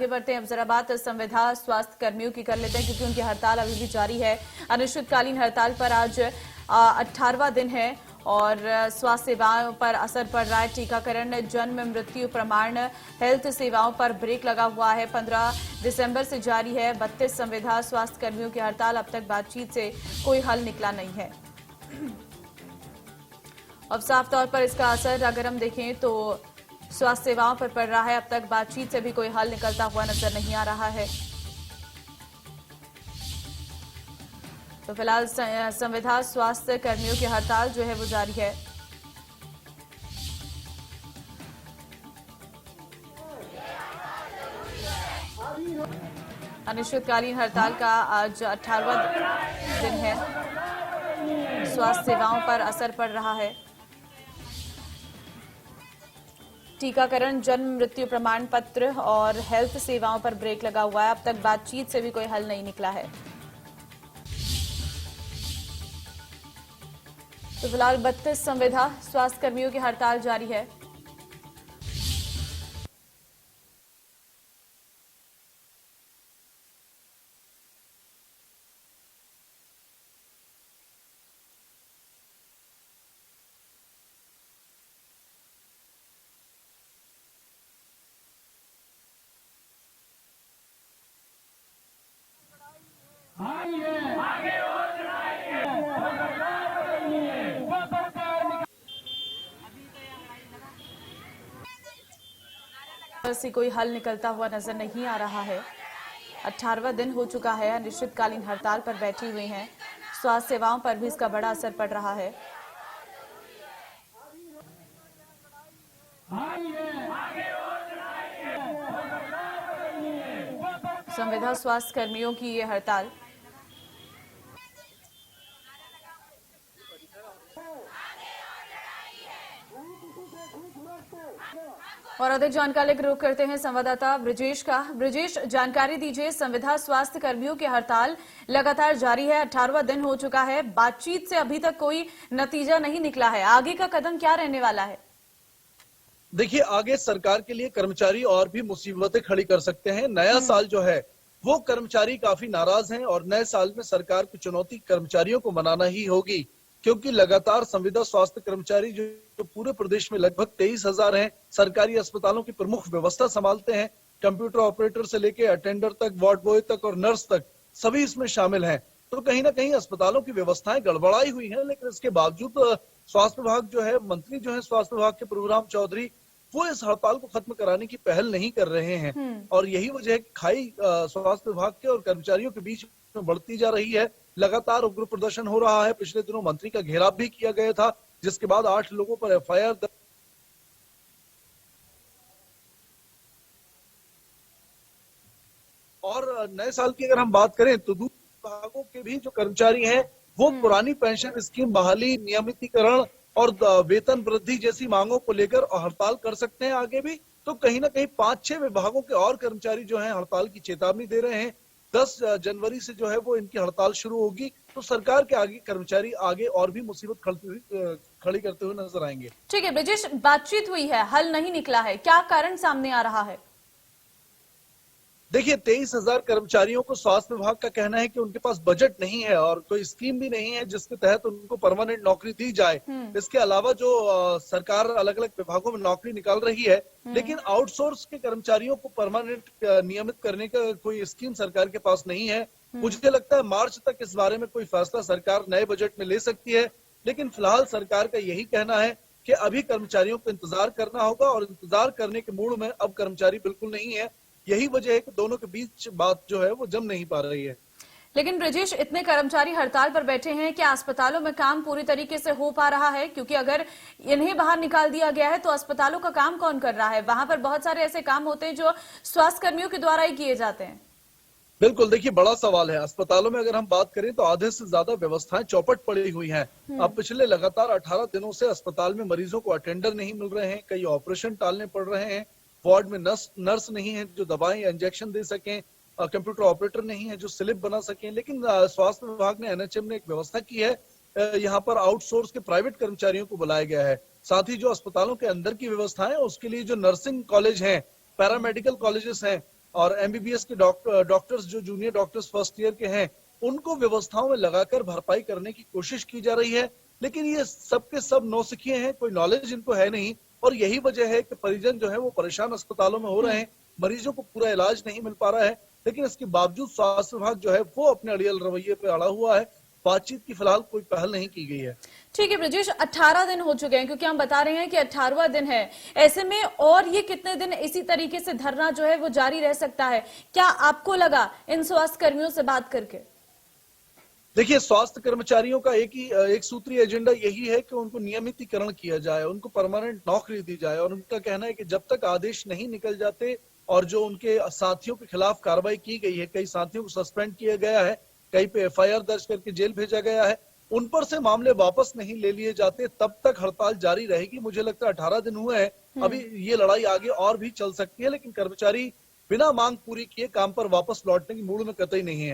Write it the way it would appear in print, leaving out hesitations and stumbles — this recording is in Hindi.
आगे बढ़ते हैं। अब जरा बात संविदा स्वास्थ्य कर्मियों की कर लेते हैं, क्योंकि उनकी हड़ताल अभी भी जारी है। अनिश्चितकालीन हड़ताल पर आज 18वां दिन है और स्वास्थ्य सेवाओं पर असर पड़ रहा है। टीकाकरण, जन्म मृत्यु प्रमाण, हेल्थ सेवाओं पर ब्रेक लगा हुआ है। 15 दिसंबर से जारी है 32 संविदा स्वास्थ्य कर्मियों की हड़ताल। अब तक बातचीत से कोई हल निकला नहीं है। अब साफ तौर पर इसका असर अगर हम देखें तो स्वास्थ्य सेवाओं पर पड़ रहा है। अब तक बातचीत से भी कोई हल निकलता हुआ नजर नहीं आ रहा है। तो फिलहाल संविदा स्वास्थ्य कर्मियों की हड़ताल जो है वो जारी है। अनिश्चितकालीन हड़ताल का आज 18वां दिन है। स्वास्थ्य सेवाओं पर असर पड़ रहा है। टीकाकरण, जन्म मृत्यु प्रमाण पत्र और हेल्थ सेवाओं पर ब्रेक लगा हुआ है। अब तक बातचीत से भी कोई हल नहीं निकला है। तो फिलहाल 32 संविदा स्वास्थ्य कर्मियों की हड़ताल जारी है। से कोई हल निकलता हुआ नजर नहीं आ रहा है। 18वां दिन हो चुका है। अनिश्चितकालीन हड़ताल पर बैठी हुई हैं। स्वास्थ्य सेवाओं पर भी इसका बड़ा असर पड़ रहा है। संविदा स्वास्थ्य कर्मियों की ये हड़ताल। और अधिक जानकारी के रुख करते हैं संवाददाता ब्रिजेश का। ब्रिजेश, जानकारी दीजिए, संविदा स्वास्थ्य कर्मियों की हड़ताल लगातार जारी है। 18वां दिन हो चुका है। बातचीत से अभी तक कोई नतीजा नहीं निकला है। आगे का कदम क्या रहने वाला है? देखिए, आगे सरकार के लिए कर्मचारी और भी मुसीबतें खड़ी कर सकते हैं। नया साल जो है वो कर्मचारी काफी नाराज हैं और नए साल में सरकार की चुनौती कर्मचारियों को मनाना ही होगी, क्योंकि लगातार संविदा स्वास्थ्य कर्मचारी जो पूरे प्रदेश में लगभग 23,000 हैं, सरकारी अस्पतालों की प्रमुख व्यवस्था संभालते हैं। कंप्यूटर ऑपरेटर से लेके अटेंडर तक, वार्ड बॉय तक और नर्स तक सभी इसमें शामिल हैं। तो कहीं ना कहीं अस्पतालों की व्यवस्थाएं गड़बड़ाई हुई हैं, लेकिन इसके बावजूद स्वास्थ्य विभाग जो है, मंत्री जो है स्वास्थ्य विभाग के प्रभुराम चौधरी, वो इस हड़ताल को खत्म कराने की पहल नहीं कर रहे हैं। और यही वजह है कि खाई स्वास्थ्य विभाग के और कर्मचारियों के बीच में बढ़ती जा रही है। लगातार उग्र प्रदर्शन हो रहा है। पिछले दिनों मंत्री का घेराव भी किया गया था, जिसके बाद 8 लोगों पर एफआईआर और नए साल की अगर हम बात करें तो दूसरे विभागों के भी जो कर्मचारी हैं वो पुरानी पेंशन स्कीम बहाली, नियमितीकरण और वेतन वृद्धि जैसी मांगों को लेकर हड़ताल कर सकते हैं आगे भी। तो कहीं ना कहीं 5-6 विभागों के और कर्मचारी जो हैं हड़ताल की चेतावनी दे रहे हैं। 10 जनवरी से जो है वो इनकी हड़ताल शुरू होगी। तो सरकार के आगे कर्मचारी आगे और भी मुसीबत खड़ी करते हुए नजर आएंगे। ठीक है ब्रिजेश, बातचीत हुई है, हल नहीं निकला है, क्या कारण सामने आ रहा है? देखिए, 23,000 कर्मचारियों को स्वास्थ्य विभाग का कहना है कि उनके पास बजट नहीं है और कोई स्कीम भी नहीं है जिसके तहत उनको परमानेंट नौकरी दी जाए। इसके अलावा जो सरकार अलग अलग विभागों में नौकरी निकाल रही है, लेकिन आउटसोर्स के कर्मचारियों को परमानेंट नियमित करने का कोई स्कीम सरकार के पास नहीं है। मुझे लगता है मार्च तक इस बारे में कोई फैसला सरकार नए बजट में ले सकती है, लेकिन फिलहाल सरकार का यही कहना है कि अभी कर्मचारियों को इंतजार करना होगा और इंतजार करने के मूड में अब कर्मचारी बिल्कुल नहीं है। यही वजह है कि दोनों के बीच बात जो है वो जम नहीं पा रही है। लेकिन ब्रिजेश, इतने कर्मचारी हड़ताल पर बैठे हैं, क्या अस्पतालों में काम पूरी तरीके से हो पा रहा है? क्योंकि अगर इन्हें बाहर निकाल दिया गया है तो अस्पतालों का काम कौन कर रहा है? वहां पर बहुत सारे ऐसे काम होते हैं जो स्वास्थ्य कर्मियों के द्वारा ही किए जाते हैं। बिल्कुल, देखिए, बड़ा सवाल है। अस्पतालों में अगर हम बात करें तो आधे से ज्यादा व्यवस्थाएं चौपट पड़ी हुई हैं। अब पिछले लगातार 18 दिनों से अस्पताल में मरीजों को अटेंडर नहीं मिल रहे हैं, कई ऑपरेशन टालने पड़ रहे हैं, वार्ड में नर्स नहीं है जो दवाएं इंजेक्शन दे सकें, कंप्यूटर ऑपरेटर नहीं है जो स्लिप बना सकें। लेकिन स्वास्थ्य विभाग ने, एनएचएम ने एक व्यवस्था की है, यहाँ पर आउटसोर्स के प्राइवेट कर्मचारियों को बुलाया गया है। साथ ही जो अस्पतालों के अंदर की व्यवस्था है उसके लिए जो नर्सिंग कॉलेज हैं, पैरामेडिकल कॉलेजेस हैं और एमबीबीएस के डॉक्टर्स जो जूनियर डॉक्टर्स फर्स्ट ईयर के हैं, उनको व्यवस्थाओं में लगाकर भरपाई करने की कोशिश की जा रही है। लेकिन ये सबके सब नौसिखिए हैं, कोई नॉलेज इनको है नहीं, और यही वजह है कि परिजन जो है वो परेशान अस्पतालों में हो रहे हैं, मरीजों को पूरा इलाज नहीं मिल पा रहा है। लेकिन इसके बावजूद स्वास्थ्य विभाग जो है वो अपने अड़ियल रवैये पे अड़ा हुआ है। बातचीत की फिलहाल कोई पहल नहीं की गई है। ठीक है ब्रजेश, 18 दिन हो चुके हैं, क्योंकि हम बता रहे हैं कि 18वां दिन है। ऐसे में और ये कितने दिन इसी तरीके से धरना जो है वो जारी रह सकता है? क्या आपको लगा इन स्वास्थ्य कर्मियों से बात करके? देखिए, स्वास्थ्य कर्मचारियों का एक सूत्रीय एजेंडा यही है कि उनको नियमितीकरण किया जाए, उनको परमानेंट नौकरी दी जाए, और उनका कहना है कि जब तक आदेश नहीं निकल जाते और जो उनके साथियों के खिलाफ कार्रवाई की गई है, कई साथियों को सस्पेंड किया गया है, कई पे एफआईआर दर्ज करके जेल भेजा गया है, उन पर से मामले वापस नहीं ले लिए जाते, तब तक हड़ताल जारी रहेगी। मुझे लगता है 18 दिन हुए हैं, अभी ये लड़ाई आगे और भी चल सकती है, लेकिन कर्मचारी बिना मांग पूरी किए काम पर वापस लौटने की मूड में कतई नहीं है।